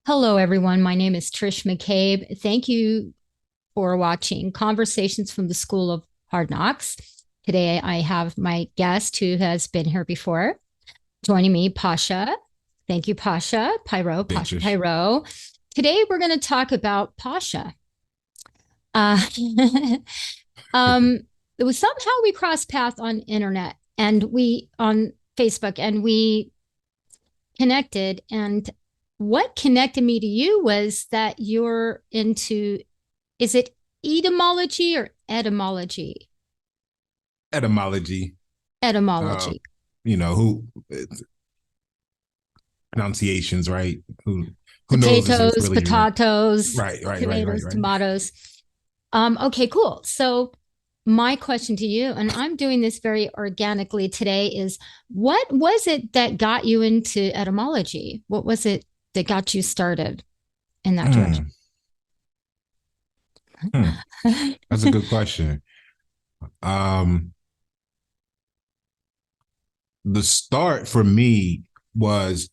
Hello, everyone. My name is Trish McCabe. Thank you for watching Conversations from the School of Hard Knocks. Today, I have my guest who has been here before joining me, Pasha. Thank you, Pasha Pyro, Thanks, Pasha Trish. Pyro. Today, we're going to talk about Pasha. Uh, um, it was somehow we crossed paths on internet and we on Facebook and we connected. And what connected me to you was that you're into, is it etymology or etymology? Etymology. Uh, Etymology. who pronunciations, right? Who knows if it's Potatoes, really right? potatoes, Right, right, right, right, tomatoes, right. tomatoes. Okay, cool. So my question to you, and I'm doing this very organically today, is what was it that got you into etymology? What was it that got you started in that direction? Hmm, hmm. That's a good question. Um, the start for me was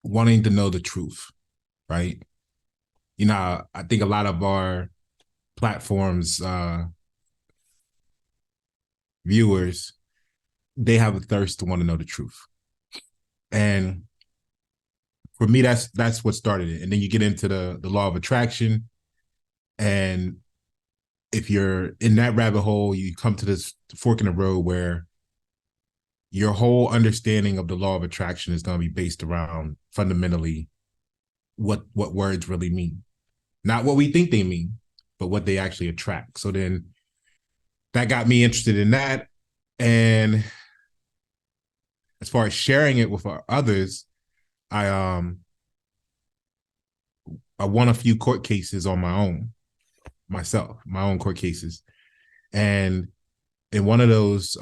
wanting to know the truth, right? I think a lot of our platforms, viewers, they have a thirst to want to know the truth. And for me, that's what started it. And then you get into the law of attraction, and if you're in that rabbit hole, you come to this fork in the road where your whole understanding of the law of attraction is going to be based around fundamentally what words really mean, not what we think they mean, but what they actually attract. So then that got me interested in that, and as far as sharing it with others, I um I won a few court cases on my own, myself, my own court cases, and in one of those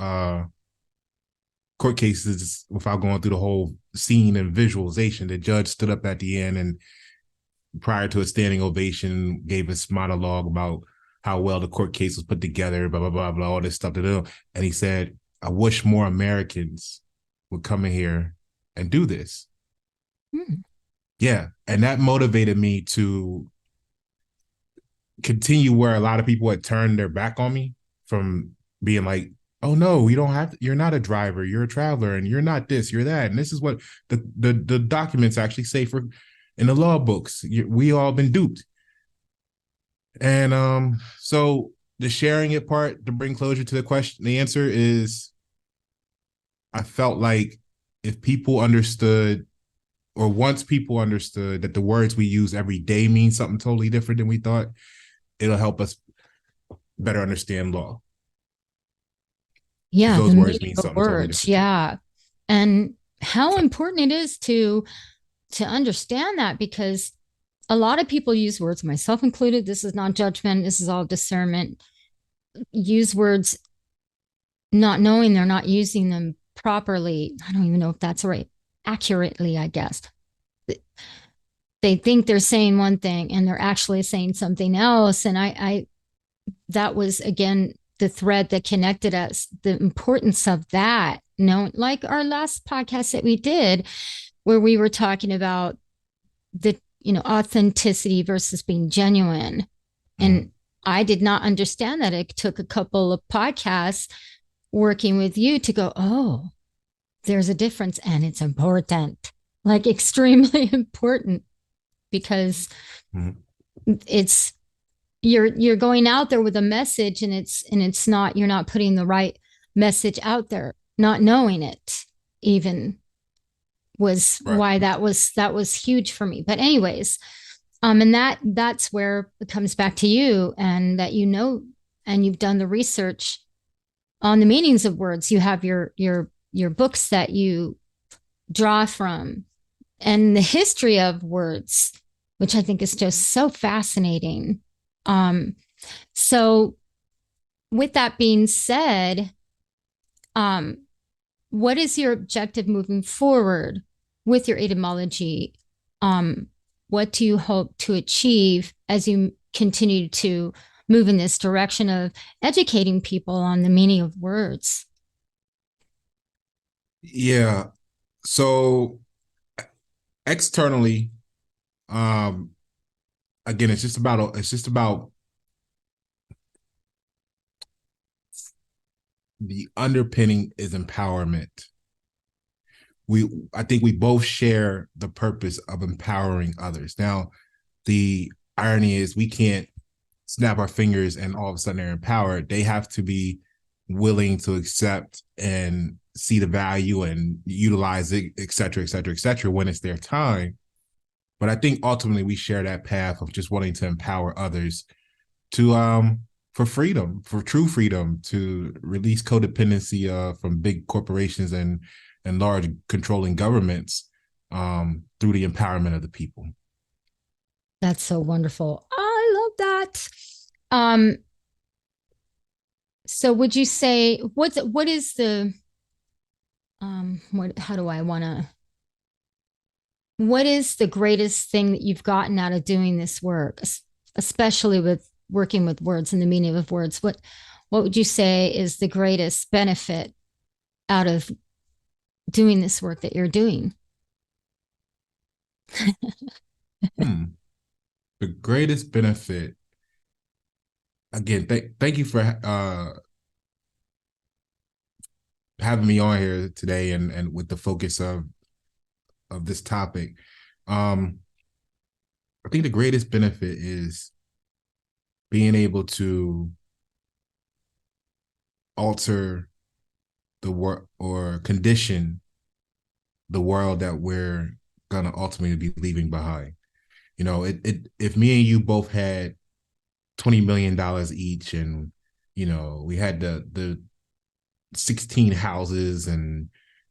court cases, without going through the whole scene and visualization, the judge stood up at the end and prior to a standing ovation gave us monologue about how well the court case was put together, blah blah blah blah, all this stuff to do. And he said, "I wish more Americans would come in here and do this." Hmm. Yeah, and that motivated me to continue where a lot of people had turned their back on me from being like, oh no, you don't have to, you're not a driver, you're a traveler, and you're not this, you're that, and this is what the documents actually say for in the law books. We all been duped. And so the sharing it part to bring closure to the question, the answer is I felt like if people understood, or once people understood that the words we use every day mean something totally different than we thought, it'll help us better understand law, because Yeah, the those words meaning mean of something totally words. different too. Yeah. And how important it is to understand that because a lot of people use words, myself included. This is not judgment, this is all discernment. Use words not knowing they're not using them properly. I don't even know if that's right. Accurately, I guess. They think they're saying one thing and they're actually saying something else. And I that was again the thread that connected us, the importance of that. No, like our last podcast that we did, where we were talking about the authenticity versus being genuine. Mm-hmm. And I did not understand that. It took a couple of podcasts working with you to go, oh, there's a difference and it's important, like extremely important because Mm-hmm. it's you're going out there with a message and it's not, you're not putting the right message out there, not knowing it even was Right. why that was huge for me. But anyways, and that's where it comes back to you, and that and you've done the research on the meanings of words. You have your books that you draw from, and the history of words, which I think is just so fascinating. So with that being said, um, what is your objective moving forward with your etymology? Um, what do you hope to achieve as you continue to move in this direction of educating people on the meaning of words? Yeah. So Externally, um, again, it's just about the underpinning is empowerment. we I think we both share the purpose of empowering others. Now, the irony is we can't snap our fingers and all of a sudden they're empowered. They have to be willing to accept and see the value and utilize it, et cetera, et cetera, et cetera, when it's their time. But I think ultimately we share that path of just wanting to empower others to for freedom, for true freedom, to release codependency from big corporations and large controlling governments through the empowerment of the people. That's so wonderful. I love that. Um, so would you say what is the what how do I want to what is the greatest thing that you've gotten out of doing this work, especially with working with words and the meaning of words? What would you say is the greatest benefit out of doing this work that you're doing? Hmm. The greatest benefit, again, thank you for having me on here today and with the focus of this topic. Um, I think the greatest benefit is being able to alter the world or condition the world that we're gonna ultimately be leaving behind. If me and you both had $20 million each, and we had the 16 houses and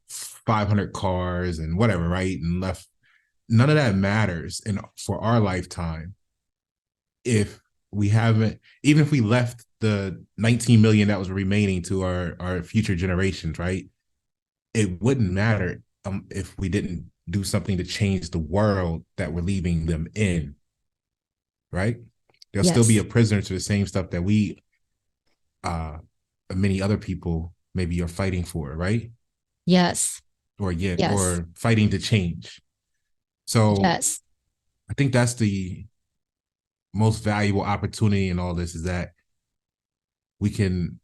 500 cars and whatever, right? And left, none of that matters in for our lifetime if we haven't, even if we left the 19 million that was remaining to our future generations, right? It wouldn't matter if we didn't do something to change the world that we're leaving them in, right? They'll still be a Yes. prisoner to the same stuff that we, uh, many other people maybe are fighting for, right? Yes. Yes. Or fighting to change. So Yes. I think that's the most valuable opportunity in all this, is that we can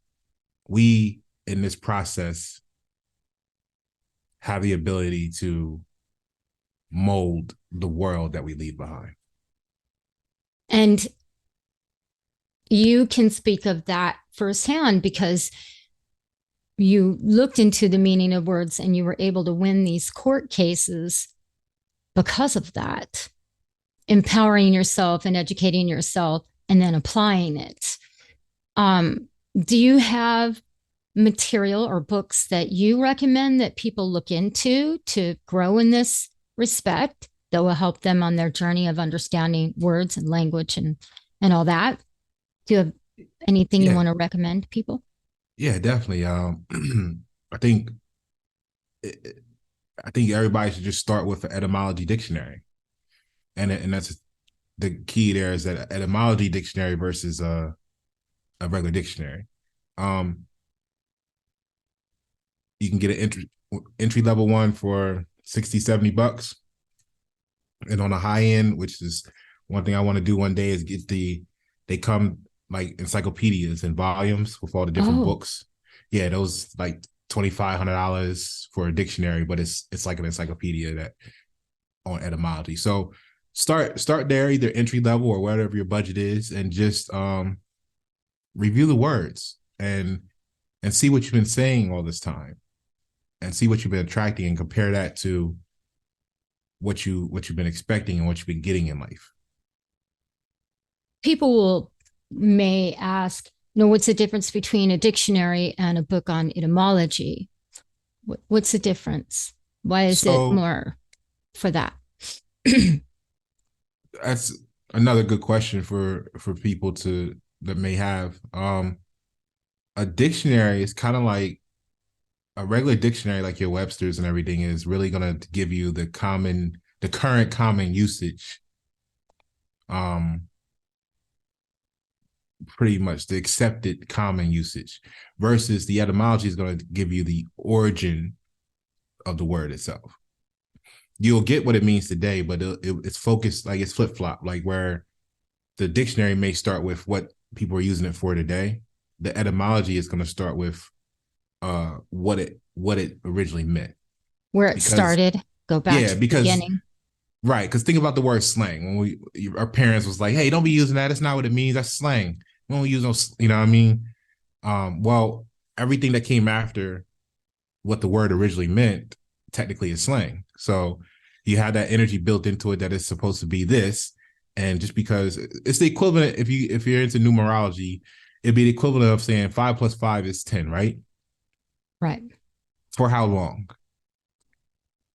we in this process have the ability to mold the world that we leave behind. And you can speak of that firsthand because you looked into the meaning of words and you were able to win these court cases because of that, empowering yourself and educating yourself and then applying it. Um, do you have material or books that you recommend that people look into to grow in this respect that will help them on their journey of understanding words and language and all that? Do you have anything you Yeah, want to recommend people? yeah, definitely. I think I think everybody should just start with an etymology dictionary, and that's the key. There is that etymology dictionary versus a regular dictionary. Um, you can get an entry level one for 60, $70. And on the high end, which is one thing I want to do one day, is they come like encyclopedias and volumes with all the different Oh, books. Yeah, those like $2,500 for a dictionary, but it's like an encyclopedia that on etymology. So start there, either entry level or whatever your budget is, and just review the words and see what you've been saying all this time, and see what you've been attracting, and compare that to what you've been expecting and what you've been getting in life. people will may ask, what's the difference between a dictionary and a book on etymology? What's the difference? Why is it So more for that? that's another good question for people to that may have. A dictionary is kind of like a regular dictionary, like your Webster's and everything, is really gonna give you the current common usage. Um, Pretty much the accepted common usage, versus the etymology is going to give you the origin of the word itself. you'll get what it means today, but it's focused, like it's flip flop, like where the dictionary may start with what people are using it for today. The etymology is going to start with what it originally meant. Where it Because started, go back yeah, to the because beginning. right, because think about the word slang. When our parents was like, "Hey, don't be using that. That's not what it means. That's slang. We don't use no, you know what I mean?" Well, everything that came after what the word originally meant technically is slang. So you have that energy built into it that it's supposed to be this, and just because it's the equivalent, if you're into numerology, it'd be the equivalent of saying 5 plus 5 is 10, right? Right. For how long?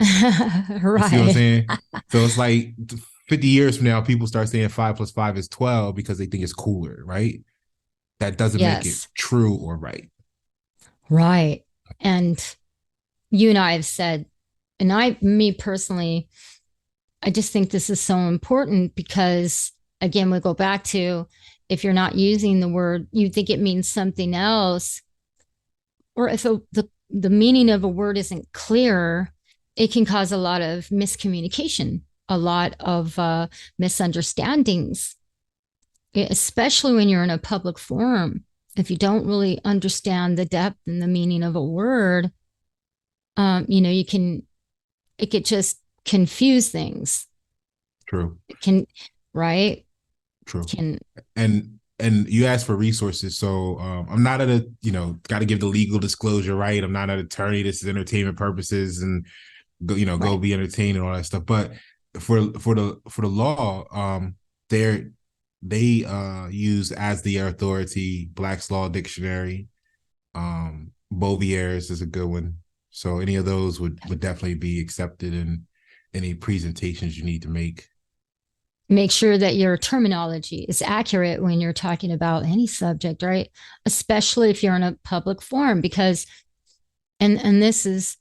You see what I'm Right. saying? So it's like 50 years from now, people start saying 5 plus 5 is 12 because they think it's cooler, right? That doesn't make it Yes. true or right. Right. And you and I have said, and me personally, I just think this is so important because, again, we go back to if you're not using the word, you think it means something else, or if the meaning of a word isn't clear, it can cause a lot of miscommunication, a lot of misunderstandings, especially when you're in a public forum. If you don't really understand the depth and the meaning of a word, you can, it could just confuse things. True. It can, right? True. Can, And you asked for resources, so I'm not at a, got to give the legal disclosure, right? I'm not an attorney. This is entertainment purposes, and go right. be entertained and all that stuff. But for the law, they use as the authority Black's Law Dictionary. Bovier's is a good one. So any of those would definitely be accepted in any presentations you need to make. Make sure that your terminology is accurate when you're talking about any subject, right? Especially if you're in a public forum, because, and this is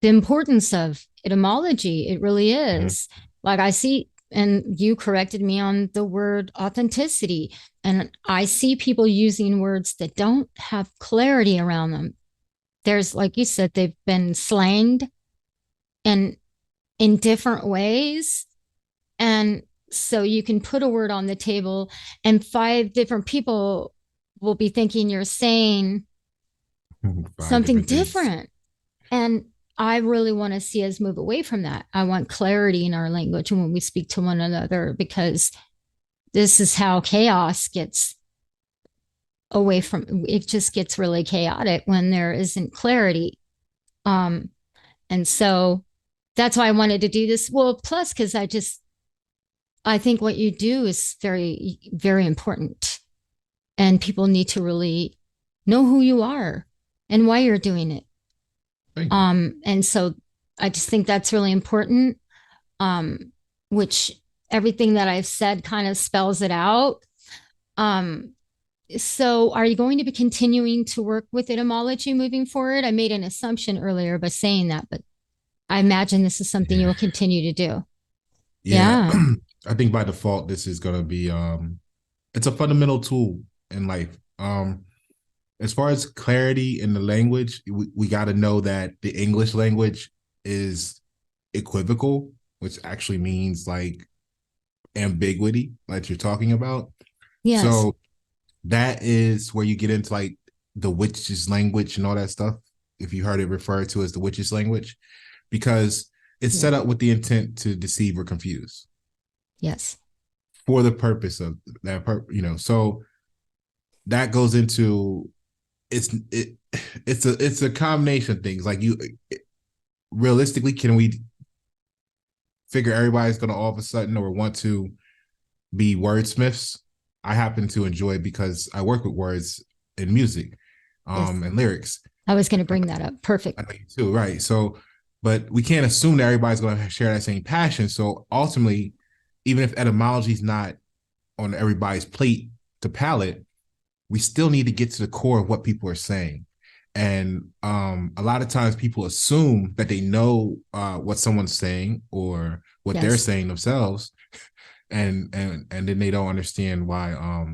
the importance of etymology. It really Mhm. is. Like I see, and you corrected me on the word authenticity. And I see people using words that don't have clarity around them. There's, like you said, they've been slanged and in different ways. And so you can put a word on the table, and five different people will be thinking you're saying Five something different things. different. And I really want to see us move away from that. I want clarity in our language when we speak to one another, because this is how chaos gets away from it, just gets really chaotic when there isn't clarity. Um, and so that's why I wanted to do this. Well, plus, because I think what you do is very, very important. And people need to really know who you are and why you're doing it. Thank you. And so I just think that's really important, which everything that I've said kind of spells it out. Um, so are you going to be continuing to work with etymology moving forward? I made an assumption earlier by saying that, but I imagine this is something Yeah. you'll continue to do. Yeah. Yeah. I think by default this is gonna be it's a fundamental tool in life. As far as clarity in the language, we got to know that the English language is equivocal, which actually means like ambiguity, like you're talking about. Yes. So that is where you get into like the witch's language and all that stuff. If you heard it referred to as the witch's language, because it's Yeah. set up with the intent to deceive or confuse Yes. for the purpose of that. So that goes into it. It's a combination of things. Like realistically, can we figure everybody's going to all of a sudden or want to be wordsmiths? I happen to enjoy it because I work with words in music, Yes. and lyrics. I was going to I bring that up. Perfect. know you too, right? So, but we can't assume that everybody's going to share that same passion. So ultimately, even if etymology is not on everybody's plate to palate, we still need to get to the core of what people are saying. And a lot of times people assume that they know what someone's saying or what they're Yes. saying themselves, and then they don't understand why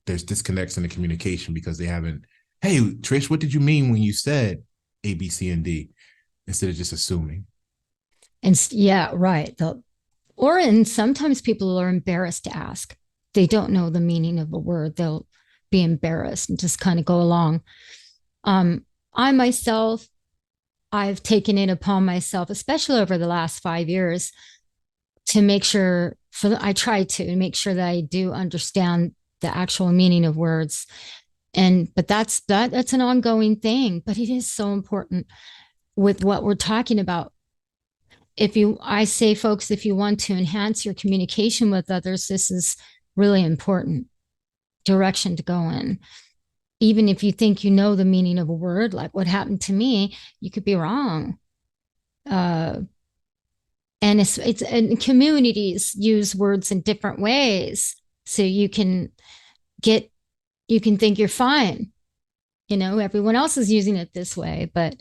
there's disconnects in the communication because they haven't. Hey, Trish, what did you mean when you said A, B, C, and D? Instead of just assuming. And yeah, right. And sometimes people are embarrassed to ask. They don't know the meaning of a word. They'll be embarrassed and just kind of go along. Um, I myself, I've taken it upon myself, especially over the last 5 years, to make sure I try to make sure that I do understand the actual meaning of words. But that's an ongoing thing, but it is so important with what we're talking about. I say, folks, if you want to enhance your communication with others, this is really important direction to go in. Even if you think you know the meaning of a word, like what happened to me, you could be wrong. Uh, and and communities use words in different ways, so get you can think you're fine. Everyone else is using it this way, but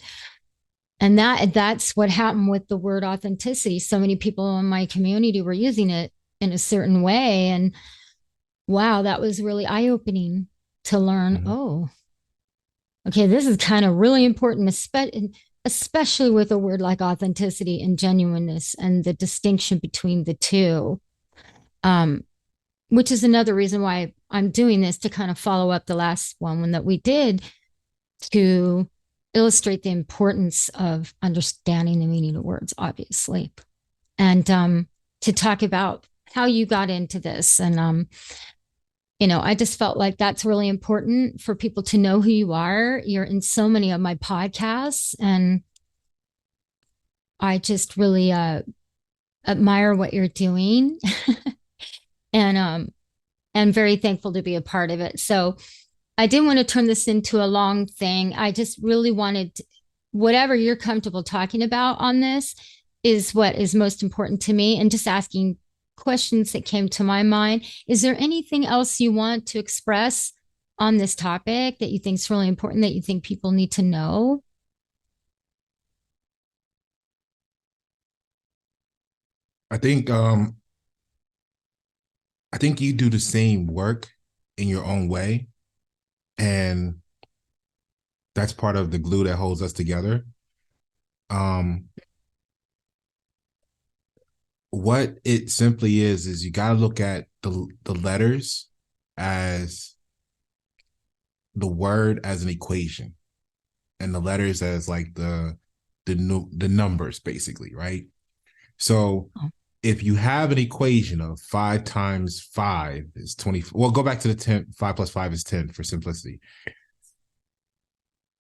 and that's what happened with the word authenticity. So many people in my community were using it in a certain way, and wow, that was really eye-opening to learn. Mhm. Oh, okay, this is kind of really important, especially with a word like authenticity and genuineness and the distinction between the two. Um, which is another reason why I'm doing this, to kind of follow up the last one that we did, to illustrate the importance of understanding the meaning of words, obviously, and to talk about how you got into this. And I just felt like that's really important for people to know who you are. You're in so many of my podcasts, and I just really admire what you're doing, and I'm very thankful to be a part of it. So I didn't want to turn this into a long thing. I just really wanted whatever you're comfortable talking about on this is what is most important to me, and just asking questions that came to my mind. Is there anything else you want to express on this topic that you think is really important, that you think people need to know? I think I think you do the same work in your own way, and that's part of the glue that holds us together. Um, what it simply is you got to look at the letters as the word as an equation, and the letters as like the numbers, basically, right? So Oh, if you have an equation of 5 times 5 is 20, well, go back to the 10, 5 plus 5 is 10 for simplicity.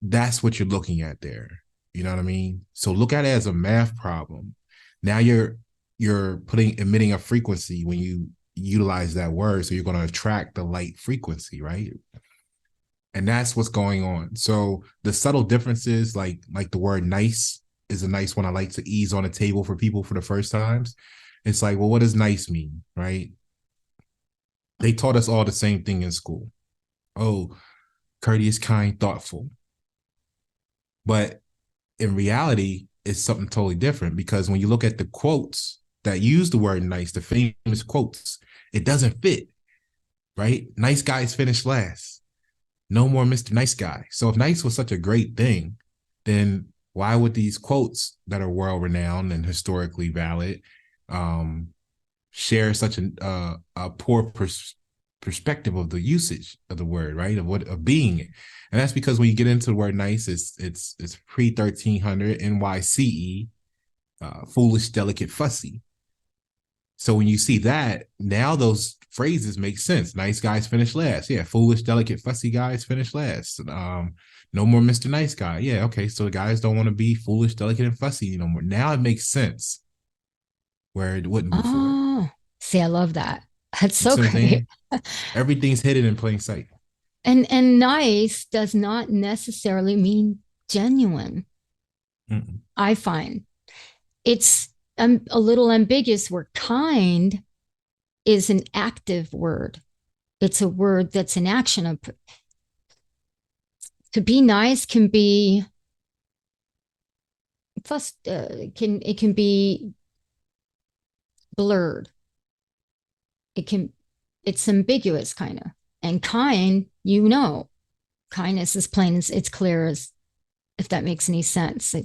That's what you're looking at there. You know what I mean? So look at it as a math problem. Now you're emitting a frequency when you utilize that word. So you're going to attract the light frequency, right? And that's what's going on. So the subtle differences, like the word nice is a nice one I like to ease on the table for people for the first times. It's like, well, what does nice mean, right? They taught us all the same thing in school. Oh, courteous, kind, thoughtful. But in reality, it's something totally different, because when you look at the quotes that use the word nice, the famous quotes, it doesn't fit, right? Nice guys finish last. No more Mr. Nice Guy. So if nice was such a great thing, then why would these quotes that are world renowned and historically valid um, share such a poor perspective of the usage of the word, right? Of being it. And that's because when you get into the word nice, it's pre 1300 NYCE, foolish, delicate, fussy. So when you see that, now those phrases make sense. Nice guys finish last. Yeah, foolish, delicate, fussy guys finish last. No more Mr. Nice Guy. Yeah, okay. So the guys don't want to be foolish, delicate, and fussy no more. Now it makes sense where it wouldn't before. oh, see, I love that. That's You so see what I'm great. saying? Everything's hidden in plain sight. And nice does not necessarily mean genuine. Mm-mm. I find it's a little ambiguous, where kind is an active word. It's a word that's an action. To be nice can be it can be blurred. It can it's ambiguous, kind of. And kind, kindness is plain as it's clear as, if that makes any sense.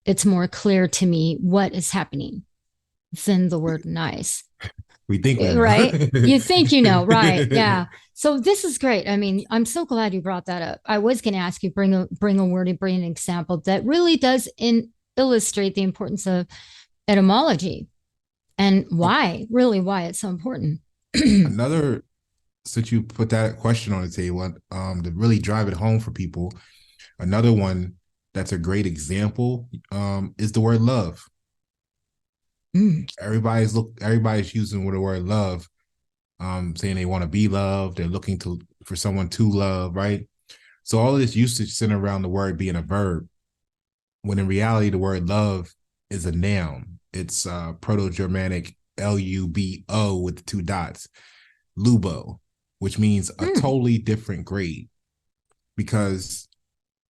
it's more clear to me what is happening than the word nice. We think we know. Right? You think you know, right? Yeah. So this is great. I mean, I'm so glad you brought that up. I was going to ask you bring a word and bring an example that really does illustrate the importance of etymology and really why it's so important. Another, since you put that question on the table, to really drive it home for people, another one that's a great example is the word love. Mm. Everybody's using the word love, saying they want to be loved, they're looking to for someone to love, right? So all of this usage centered around the word being a verb, when in reality the word love is a noun. It's Proto-Germanic Lubo with the two dots, lubo, which means a Mm. totally different grade, because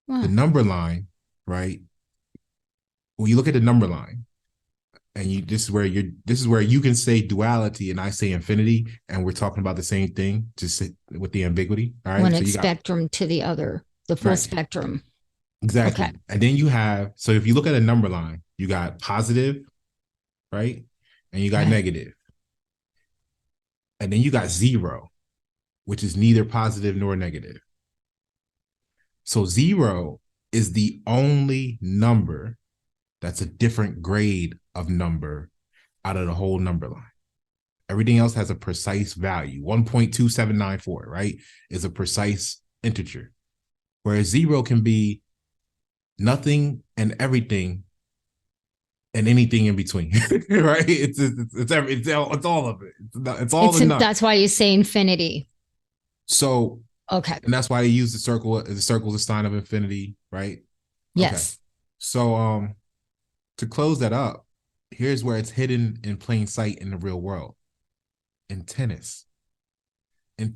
the Wow. number line, right? When you look at the number line, and this is where you can say duality and I say infinity, and we're talking about the same thing, just with the ambiguity. All right. One So you got spectrum to the other, the full right. spectrum. Okay. Exactly. And then you have, so if you look at a number line, you got positive, right? And you got Right. negative. And then you got zero, which is neither positive nor negative. So zero is the only number that's a different grade of number out of the whole number line. Everything else has a precise value. 1.2794, right? Is a precise integer. Whereas zero can be nothing and everything and anything in between, right? It's all of it. It's all It's the none. that's why you say infinity. So, Okay. and that's why they use the circle. The circle is a sign of infinity, right? Okay. Yes. So, to close that up, here's where it's hidden in plain sight in the real world. In tennis, you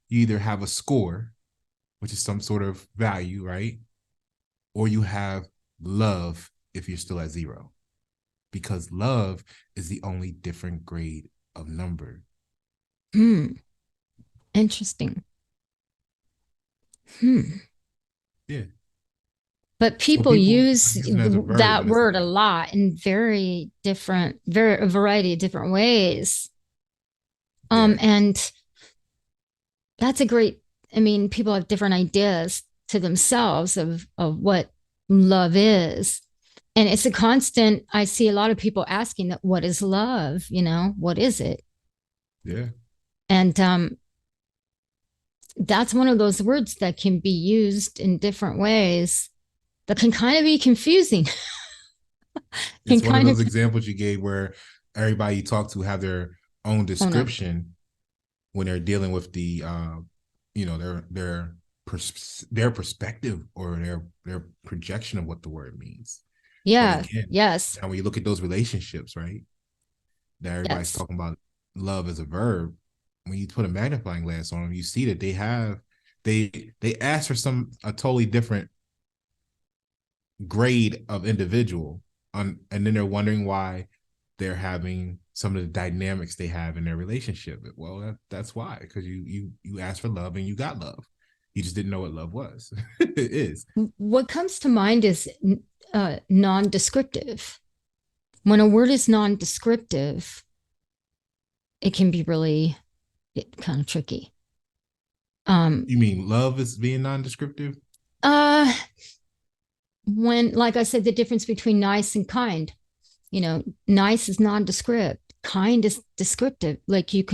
either have a score, which is some sort of value, right? Or you have love if you're still at zero, because love is the only different grade of number. Hmm. Interesting. Hmm. Yeah. But So people people use use it as a verb, that and it's word a like, lot in very different, a variety of different ways. yeah, And that's a great, I mean, people have different ideas to themselves of what love is. And it's a constant, I see a lot of people asking that, what is love? You know, what is it? yeah. And that's one of those words that can be used in different ways that can kind of be confusing. Can It's one of kind of, those examples you gave where everybody you talk to have their own oh no. description when they're dealing with the, their perspective or their projection of what the word means. But Yeah. again, Yes. now when you look at those relationships, right, that everybody's Yes. talking about love as a verb, when you put a magnifying glass on them, you see that they ask for a totally different grade of individual and then they're wondering why they're having some of the dynamics they have in their relationship. Well, that's why, because you asked for love and you got love. You just didn't know what love was. It is. What comes to mind is non-descriptive. When a word is non-descriptive, it can be really kind of tricky. Um, You mean love is being non-descriptive? uh, when, like I said, the difference between nice and kind, you know, nice is nondescript, kind is descriptive. Like you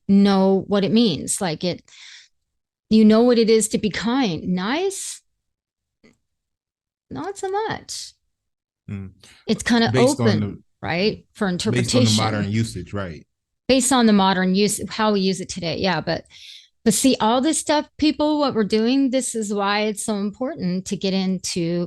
know what it means. Like you know what it is to be kind. Nice, not so much. Mm. It's kind of Based on open, right, for the modern interpretation usage, right? based on the modern use, how we use it today. Yeah, but see, all this stuff, people, what we're doing, this is why it's so important to get into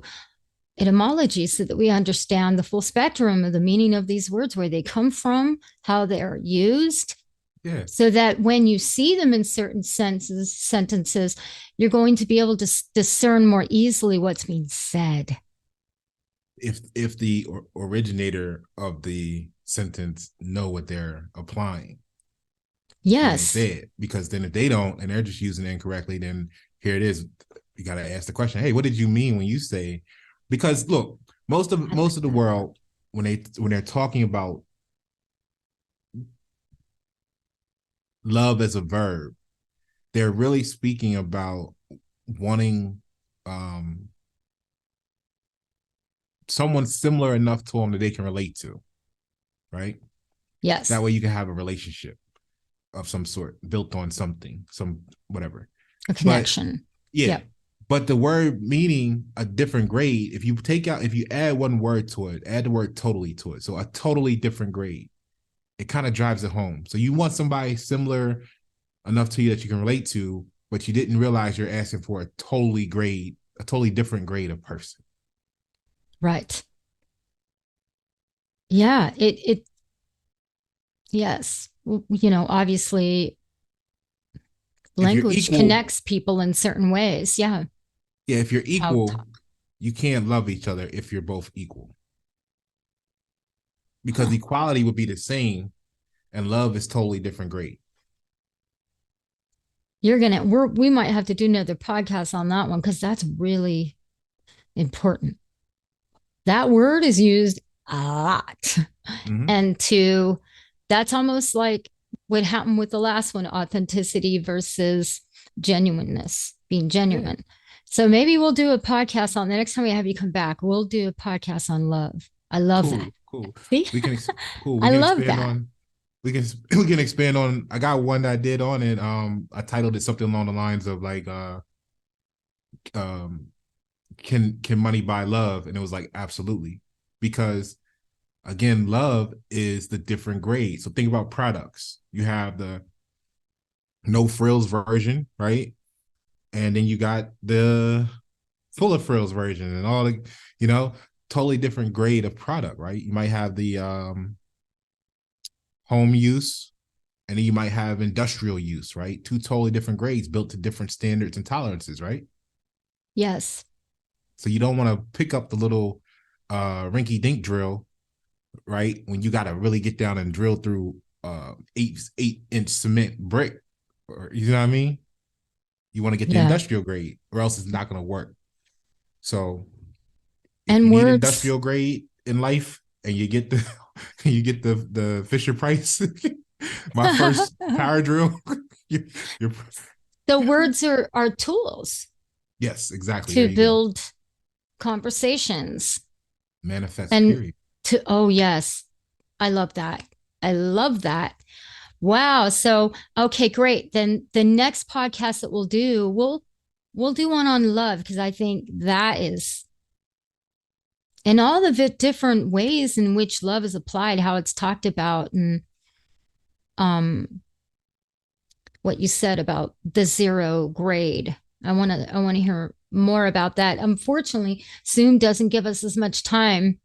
etymology so that we understand the full spectrum of the meaning of these words, where they come from, how they're used, Yeah. so that when you see them in certain sentences, you're going to be able to discern more easily what's being said. If the originator of the sentence know what they're applying when they Yes. say it, because then if they don't and they're just using it incorrectly, then here it is. You got to ask the question, hey, what did you mean when you say? Because look, Most of the world, when they're talking about love as a verb, they're really speaking about wanting um someone similar enough to them that they can relate to, right? That Yes. way you can have a relationship of some sort built on something, some whatever. A But connection. yeah, Yep. but the word meaning a different grade, if you add one word to it, add the word totally to it. So a totally different grade, it kind of drives it home. So you want somebody similar enough to you that you can relate to, but you didn't realize you're asking for a totally different grade of person. Right. Yeah. Yes. Obviously, If you're language equal, connects people in certain ways. Yeah. yeah, if you're How equal, talk. you can't love each other if you're both equal. Because Huh. equality would be the same and love is totally different grade. We might have to do another podcast on that one because that's really important. That word is used a lot. Mm-hmm. And that's almost like what happened with the last one, authenticity versus genuineness, being Yeah, genuine. So maybe we'll do a podcast on the next time we have you come back. We'll do a podcast on love. I love that. cool, cool. See, We can cool. We I can love expand that. on we can expand on. I got one that I did on it. I titled it something along the lines of like um can money buy love, and it was like absolutely, because again, love is the different grade. So think about products. You have the no frills version, right? And then you got the full of frills version and all the, you know, totally different grade of product, right? You might have the home use, and then you might have industrial use, right? Two totally different grades built to different standards and tolerances, right? Yes. So you don't want to pick up the little rinky dink drill, right? When you got to really get down and drill through 8-inch cement brick, or you know what I mean? You want to get the Yeah. industrial grade, or else it's not going to work. So if you And need words, industrial grade in life, and you get the you get the Fisher Price, my first power drill, you're the words are tools yes, exactly. There to you go. build conversations Manifest. and Period. oh, yes, I love that. I love that. Wow. So, okay, great. Then the next podcast that we'll do one on love because I think that is in all the different ways in which love is applied, how it's talked about, and um, what you said about the zero grade. I want to hear more about that. Unfortunately, Zoom doesn't give us as much time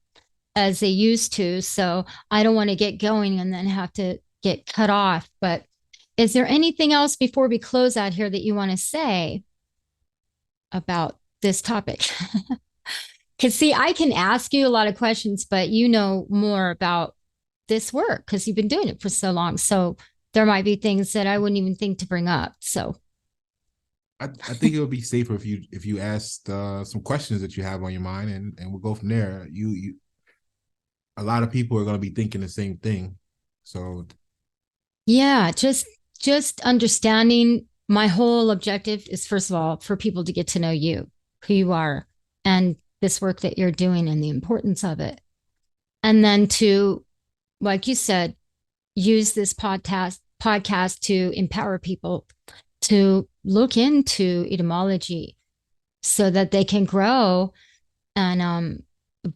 as they used to, so I don't want to get going and then have to get cut off. But is there anything else before we close out here that you want to say about this topic? Because, see, I can ask you a lot of questions, but you know more about this work because you've been doing it for so long. So there might be things that I wouldn't even think to bring up. So, I think it would be safer if you asked some questions that you have on your mind, and we'll go from there. A lot of people are going to be thinking the same thing, so yeah, just understanding my whole objective is first of all for people to get to know you, who you are, and this work that you're doing and the importance of it. And then to, like you said, use this podcast to empower people to look into etymology so that they can grow and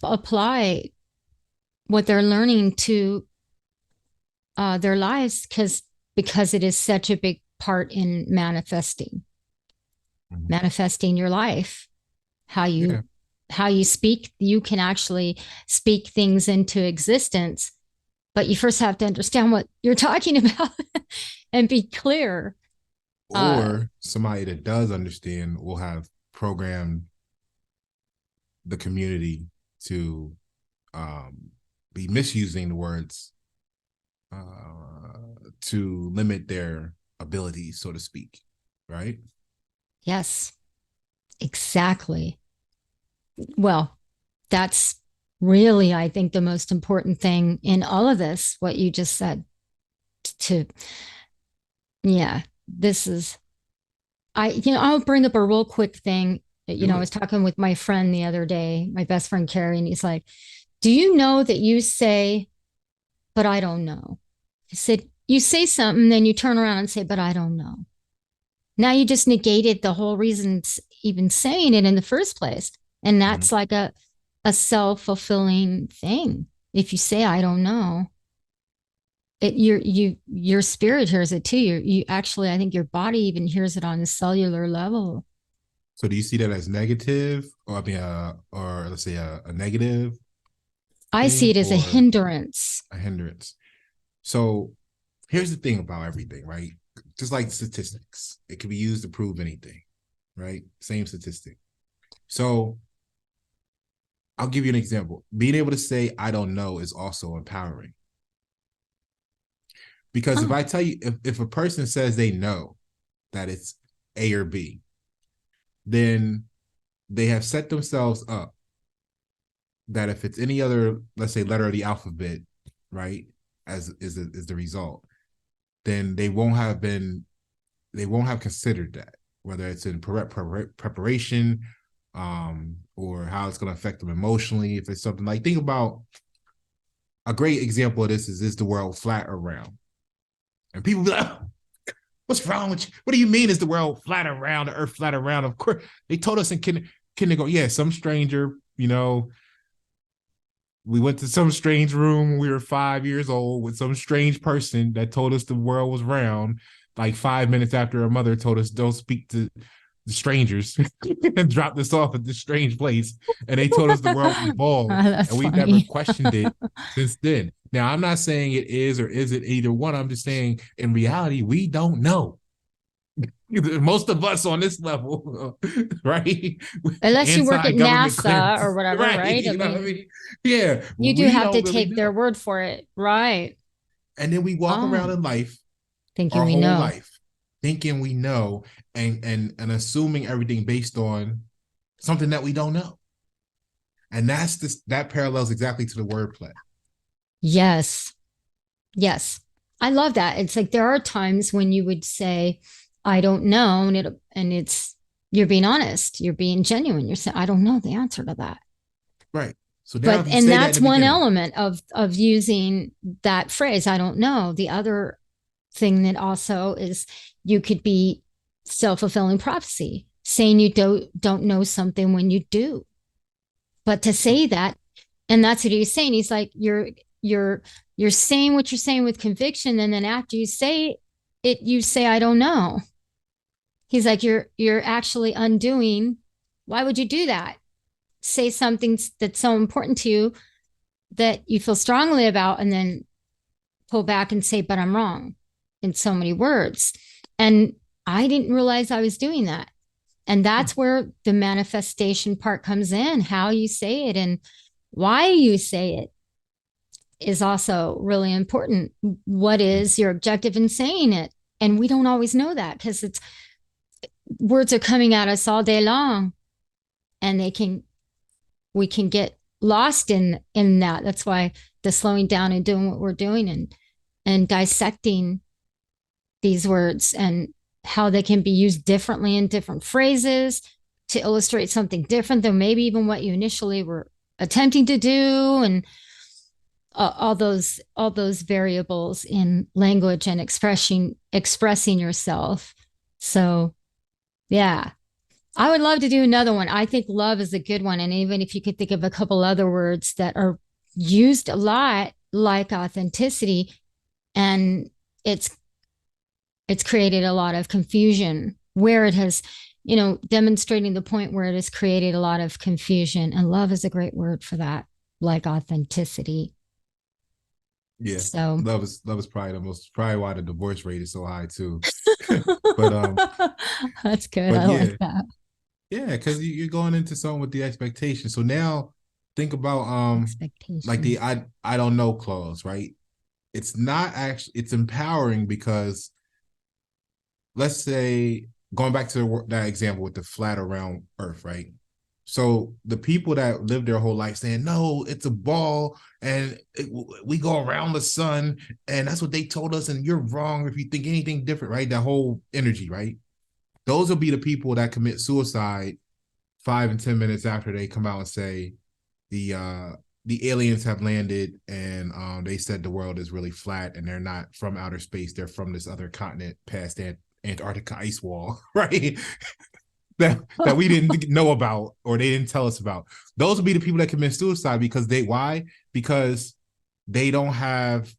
apply what they're learning to their lives because it is such a big part in manifesting your life, how yeah. you speak. You can actually speak things into existence, but you first have to understand what you're talking about and be clear. uh Or somebody that does understand will have programmed the community to um, be misusing the words to limit their abilities, so to speak. Right? yes, exactly. Well, that's really, I think the most important thing in all of this, what you just said, to, yeah, this is, I'll bring up a real quick thing. Do I was it. talking with my friend the other day, my best friend Carrie, and he's like, do you know that you say, but I don't know? He said, you say something, then you turn around and say, but I don't know. Now you just negated the whole reason even saying it in the first place. And Mm-hmm. that's like a self-fulfilling thing. If you say, I don't know, your spirit hears it too. You actually, I think your body even hears it on a cellular level. So do you see that as negative, or I mean, or let's say a negative I see thing, it as a or hindrance. a hindrance? So here's the thing about everything, right? Just like statistics, it can be used to prove anything, right? Same statistic. So I'll give you an example. Being able to say I don't know is also empowering. Because if Oh, I tell you, if a person says they know that it's A or B, then they have set themselves up that if it's any other, let's say, letter of the alphabet, right, as is the result, then they won't have considered that, whether it's in preparation, or how it's going to affect them emotionally. If it's something like, think about a great example of this is the world flat or round? And people be like, oh, what's wrong with you? What do you mean is the world flat around, the earth flat around? Of course, they told us in kindergarten, yeah, some stranger, we went to some strange room when we were 5 years old with some strange person that told us the world was round. Like 5 minutes after our mother told us don't speak to the strangers and dropped us off at this strange place. And they told us the world was ball, that's and we never funny. questioned it since then. Now, I'm not saying it is or isn't either one. I'm just saying in reality, we don't know. Most of us on this level, right? Unless you work at Anti-government NASA or clearances, whatever, right? right? I You know what I mean, mean? Yeah, you do we have to don't really take their know. word for it, right? And then we walk around Oh, in life, thinking our we whole know. life, thinking we know, and assuming everything based on something that we don't know. And that parallels exactly to the wordplay. Yes. Yes. I love that. It's like there are times when you would say, I don't know, and it's you're being honest, you're being genuine. You're saying, I don't know the answer to that. Right. So now But if you and say that in that's the one beginning, element of using that phrase, I don't know. The other thing that also is you could be self-fulfilling prophecy, saying you don't know something when you do. But to say that, and that's what he's saying. He's like, you're you're saying what you're saying with conviction, and then after you say it, you say, I don't know. He's like, you're actually undoing. Why would you do that? Say something that's so important to you that you feel strongly about, and then pull back and say, but I'm wrong in so many words. And I didn't realize I was doing that. And that's where the manifestation part comes in, how you say it and why you say it is also really important. What is your objective in saying it? And we don't always know that because it's words are coming at us all day long and we can get lost in that. That's why the slowing down and doing what we're doing and dissecting these words and how they can be used differently in different phrases to illustrate something different than maybe even what you initially were attempting to do and all those variables in language and expressing yourself. So yeah, I would love to do another one. I think love is a good one, and even if you could think of a couple other words that are used a lot, like authenticity, and it's it's created a lot of confusion where it has, demonstrating the point where it has created a lot of confusion. And love is a great word for that, like authenticity. yeah, So love is probably why the divorce rate is so high too. but that's good. but I like yeah, that. yeah, because you're going into something with the expectation. So now think about like the Expectations. I don't know clause, right? It's not actually, it's empowering because let's say, going back to that example with the flat around earth, right? So the people that live their whole life saying, no, it's a ball and we go around the sun and that's what they told us. And you're wrong if you think anything different, right? That whole energy, right? Those will be the people that commit suicide 5 and 10 minutes after they come out and say the the aliens have landed and they said the world is really flat and they're not from outer space. They're from this other continent past that Antarctica ice wall, right? that we didn't know about or they didn't tell us about. Those would be the people that commit suicide because they why? Because they don't have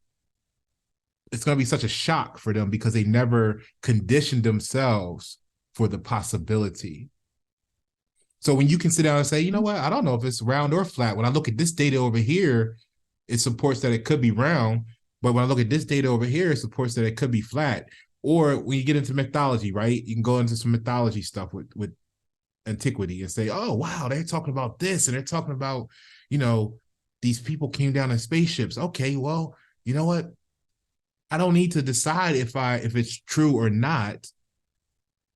it's going to be such a shock for them because they never conditioned themselves for the possibility. So when you can sit down and say, you know what, I don't know if it's round or flat. When I look at this data over here, it supports that it could be round. But when I look at this data over here, it supports that it could be flat. Or when you get into mythology, right? You can go into some mythology stuff with antiquity and say, oh, wow, they're talking about this and they're talking about, you know, these people came down in spaceships. Okay, well, you know what? I don't need to decide if it's true or not,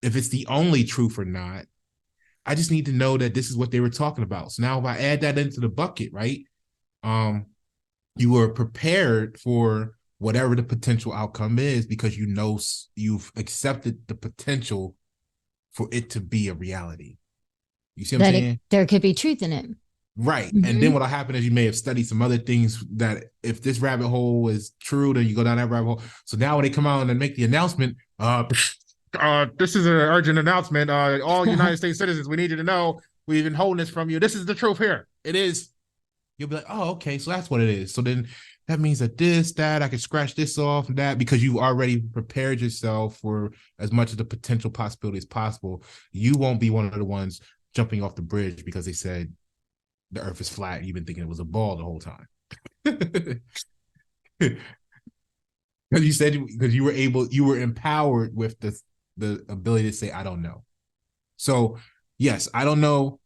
if it's the only truth or not. I just need to know that this is what they were talking about. So now if I add that into the bucket, right? Um, you were prepared for whatever the potential outcome is because you know you've accepted the potential for it to be a reality. You see what I'm saying? there could be truth in it. Right. And then Mm-hmm. what'll happen is you may have studied some other things that if this rabbit hole is true, then you go down that rabbit hole. So now when they come out and make the announcement, this is an urgent announcement. All United States citizens, we need you to know we've been holding this from you. This is the truth here. It is. You'll be like, oh, okay, so that's what it is. So then that means that this, that, I can scratch this off and that because you've already prepared yourself for as much of the potential possibility as possible. You won't be one of the ones jumping off the bridge because they said the earth is flat and you've been thinking it was a ball the whole time. Because you said because you were empowered with the ability to say, I don't know. So yes, I don't know.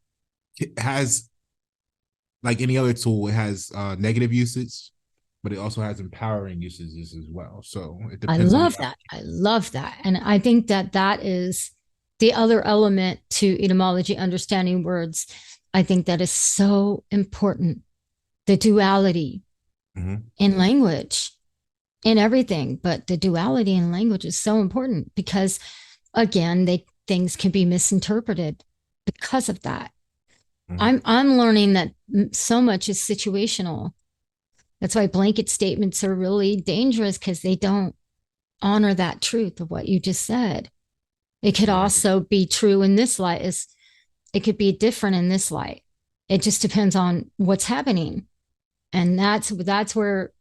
It has like any other tool, it has negative usage, but it also has empowering usages as well. So it I depends on the love that. I love that. And I think that that is the other element to etymology, understanding words. I think that is so important. The duality mm-hmm. in language, in everything, but the duality in language is so important because, again, things can be misinterpreted because of that. Mm-hmm. I'm learning that so much is situational. That's why blanket statements are really dangerous because they don't honor that truth of what you just said. It could Right. also be true in this light, is it could be different in this light. It just depends on what's happening. And that's where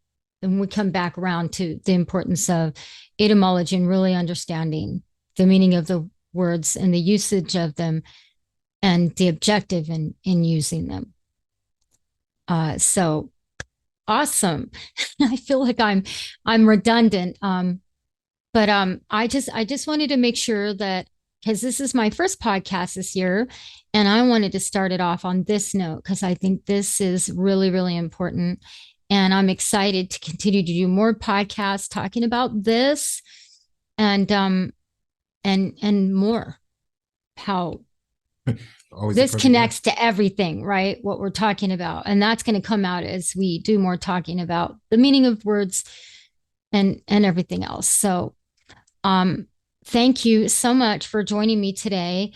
and we come back around to the importance of etymology and really understanding the meaning of the words and the usage of them and the objective in using them. So awesome. I feel like I'm redundant. But I just wanted to make sure that because this is my first podcast this year, and I wanted to start it off on this note because I think this is really, really important. And I'm excited to continue to do more podcasts talking about this and and more how Always a this pleasure. Yeah. connects to everything, right? What we're talking about. And that's going to come out as we do more talking about the meaning of words and everything else. So, um, thank you so much for joining me today.